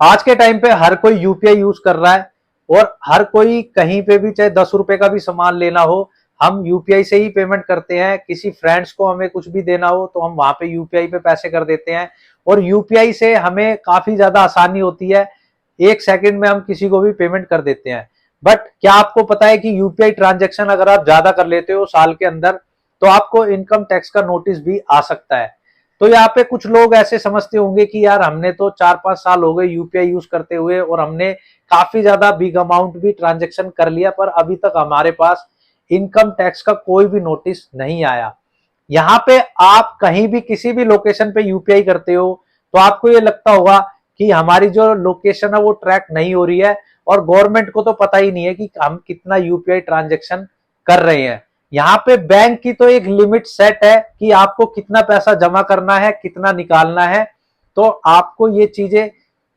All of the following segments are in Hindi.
आज के टाइम पे हर कोई यूपीआई यूज कर रहा है और हर कोई कहीं पे भी चाहे 10 रुपए का भी सामान लेना हो, हम यूपीआई से ही पेमेंट करते हैं। किसी फ्रेंड्स को हमें कुछ भी देना हो तो हम वहां पे यूपीआई पे पैसे कर देते हैं और यूपीआई से हमें काफी ज्यादा आसानी होती है। 1 सेकंड में हम किसी को भी पेमेंट कर देते हैं। बट क्या आपको पता है कि यूपीआई ट्रांजेक्शन अगर आप ज्यादा कर लेते हो साल के अंदर तो आपको इनकम टैक्स का नोटिस भी आ सकता है। तो यहाँ पे कुछ लोग ऐसे समझते होंगे कि यार हमने तो 4-5 साल हो गए यूपीआई यूज करते हुए और हमने काफी ज्यादा बिग अमाउंट भी ट्रांजेक्शन कर लिया, पर अभी तक हमारे पास इनकम टैक्स का कोई भी नोटिस नहीं आया। यहाँ पे आप कहीं भी किसी भी लोकेशन पे यूपीआई करते हो तो आपको ये लगता होगा कि हमारी जो लोकेशन है वो ट्रैक नहीं हो रही है और गवर्नमेंट को तो पता ही नहीं है कि हम कितना यूपीआई ट्रांजेक्शन कर रहे हैं। यहाँ पे बैंक की तो एक लिमिट सेट है कि आपको कितना पैसा जमा करना है, कितना निकालना है, तो आपको ये चीजें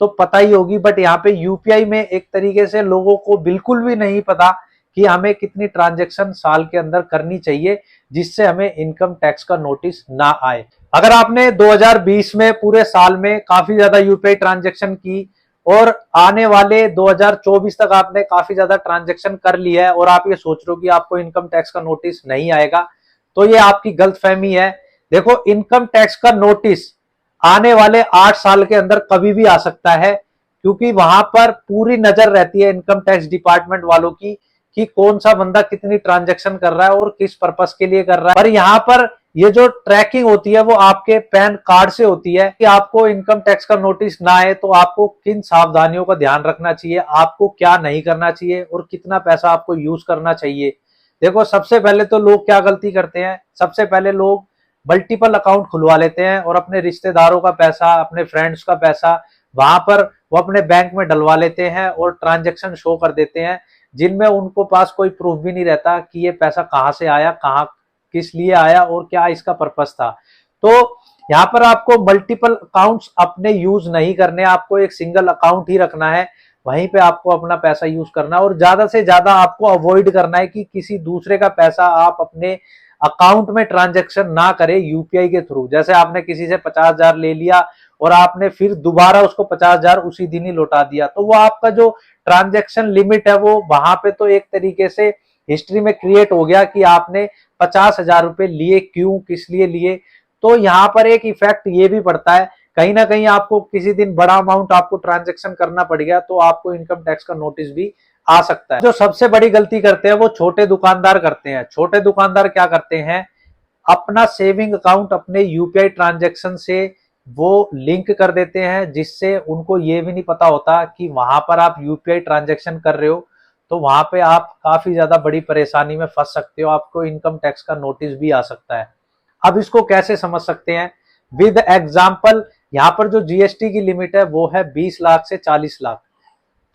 तो पता ही होगी। बट यहाँ पे यूपीआई में एक तरीके से लोगों को बिल्कुल भी नहीं पता कि हमें कितनी ट्रांजेक्शन साल के अंदर करनी चाहिए जिससे हमें इनकम टैक्स का नोटिस ना आए। अगर आपने 2020 में पूरे साल में काफी ज्यादा यूपीआई ट्रांजेक्शन की और आने वाले 2024 तक आपने काफी ज्यादा ट्रांजेक्शन कर लिया है और आप ये सोच रहे हो कि आपको इनकम टैक्स का नोटिस नहीं आएगा, तो ये आपकी गलतफहमी है। देखो, इनकम टैक्स का नोटिस आने वाले 8 साल के अंदर कभी भी आ सकता है, क्योंकि वहां पर पूरी नजर रहती है इनकम टैक्स डिपार्टमेंट वालों की कि कौन सा बंदा कितनी ट्रांजेक्शन कर रहा है और किस पर्पस के लिए कर रहा है। पर यहाँ पर ये जो ट्रैकिंग होती है वो आपके पैन कार्ड से होती है कि आपको इनकम टैक्स का नोटिस ना आए तो आपको किन सावधानियों का ध्यान रखना चाहिए, आपको क्या नहीं करना चाहिए और कितना पैसा आपको यूज करना चाहिए। देखो, सबसे पहले तो लोग क्या गलती करते हैं, सबसे पहले लोग मल्टीपल अकाउंट खुलवा लेते हैं और अपने रिश्तेदारों का पैसा, अपने फ्रेंड्स का पैसा वहां पर वो अपने बैंक में डलवा लेते हैं और ट्रांजेक्शन शो कर देते हैं जिनमें उनको पास कोई प्रूफ भी नहीं रहता कि ये पैसा कहाँ से आया, कहाँ किस लिए आया और क्या इसका पर्पस था। तो यहाँ पर आपको मल्टीपल अकाउंट्स अपने यूज नहीं करने, आपको एक सिंगल अकाउंट ही रखना है, वहीं पे आपको अपना पैसा यूज करना है और ज्यादा से ज्यादा आपको अवॉइड करना है कि किसी दूसरे का पैसा आप अपने अकाउंट में ट्रांजेक्शन ना करें यूपीआई के थ्रू। जैसे आपने किसी से 50,000 ले लिया और आपने फिर दोबारा उसको 50,000 उसी दिन ही लौटा दिया, तो वो आपका जो ट्रांजेक्शन लिमिट है वो वहां पे तो एक तरीके से हिस्ट्री में क्रिएट हो गया कि आपने 50,000 रुपए लिए, क्यों, किस लिए लिए। तो यहाँ पर एक इफेक्ट ये भी पड़ता है, कहीं ना कहीं आपको किसी दिन बड़ा अमाउंट आपको ट्रांजेक्शन करना पड़ गया तो आपको इनकम टैक्स का नोटिस भी आ सकता है। जो सबसे बड़ी गलती करते हैं वो छोटे दुकानदार करते हैं। छोटे दुकानदार क्या करते हैं, अपना सेविंग अकाउंट अपने यूपीआई ट्रांजेक्शन से वो लिंक कर देते हैं, जिससे उनको ये भी नहीं पता होता कि वहां पर आप यूपीआई ट्रांजेक्शन कर रहे हो, तो वहां पे आप काफी ज्यादा बड़ी परेशानी में फंस सकते हो, आपको इनकम टैक्स का नोटिस भी आ सकता है। अब इसको कैसे समझ सकते हैं, विद एग्जाम्पल। यहाँ पर जो जीएसटी की लिमिट है वो है 20 लाख से 40 लाख।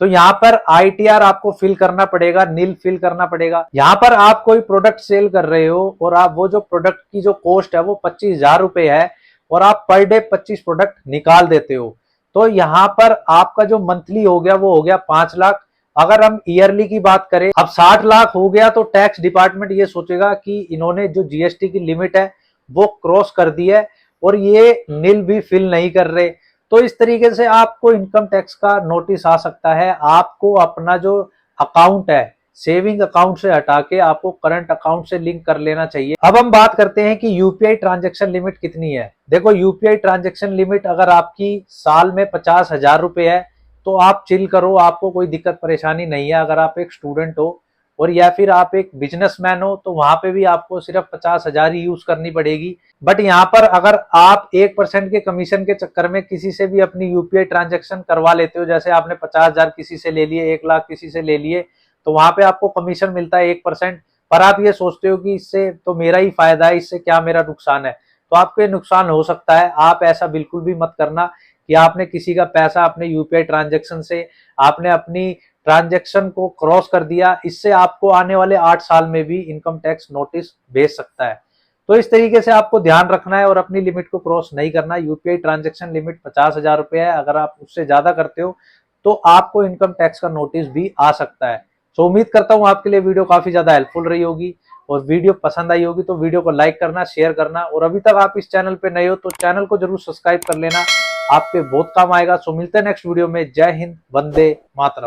तो यहाँ पर आईटीआर आपको फिल करना पड़ेगा, नील फिल करना पड़ेगा। यहाँ पर आप कोई प्रोडक्ट सेल कर रहे हो और आप वो जो प्रोडक्ट की जो कॉस्ट है वो 25,000 रुपए है और आप पर डे 25 प्रोडक्ट निकाल देते हो, तो यहाँ पर आपका जो मंथली हो गया वो हो गया 5 लाख। अगर हम ईयरली की बात करें, अब 60 लाख हो गया तो टैक्स डिपार्टमेंट ये सोचेगा कि इन्होंने जो जीएसटी की लिमिट है वो क्रॉस कर दी है और ये नील भी फिल नहीं कर रहे। तो इस तरीके से आपको इनकम टैक्स का नोटिस आ सकता है। आपको अपना जो अकाउंट है सेविंग अकाउंट से हटा के आपको करंट अकाउंट से लिंक कर लेना चाहिए। अब हम बात करते हैं कि यूपीआई ट्रांजेक्शन लिमिट कितनी है। देखो, यूपीआई ट्रांजेक्शन लिमिट अगर आपकी साल में 50,000 रुपए है तो आप चिल करो, आपको कोई दिक्कत परेशानी नहीं है। अगर आप एक स्टूडेंट हो और या फिर आप एक बिजनेसमैन हो तो वहां पे भी आपको सिर्फ 50,000 ही यूज करनी पड़ेगी। बट यहाँ पर अगर आप 1% के कमीशन के चक्कर में किसी से भी अपनी यूपीआई ट्रांजेक्शन करवा लेते हो, जैसे आपने 50,000 किसी से ले लिए, 1 लाख किसी से ले लिए, तो वहां पे आपको कमीशन मिलता है 1%। पर आप ये सोचते हो कि इससे तो मेरा ही फायदा है, इससे क्या मेरा नुकसान है, तो आपको ये नुकसान हो सकता है। आप ऐसा बिल्कुल भी मत करना कि आपने किसी का पैसा अपने यूपीआई ट्रांजेक्शन से आपने अपनी ट्रांजेक्शन को क्रॉस कर दिया, इससे आपको आने वाले 8 साल में भी इनकम टैक्स नोटिस भेज सकता है। तो इस तरीके से आपको ध्यान रखना है और अपनी लिमिट को क्रॉस नहीं करना। यूपीआई ट्रांजेक्शन लिमिट 50,000 रुपए है, अगर आप उससे ज्यादा करते हो तो आपको इनकम टैक्स का नोटिस भी आ सकता है। तो उम्मीद करता हूं आपके लिए वीडियो काफी ज्यादा हेल्पफुल रही होगी और वीडियो पसंद आई होगी तो वीडियो को लाइक करना, शेयर करना और अभी तक आप इस चैनल पे नए हो तो चैनल को जरूर सब्सक्राइब कर लेना। आपके बहुत काम आएगा। सो मिलते हैं नेक्स्ट वीडियो में। जय हिंद, वंदे मातरम।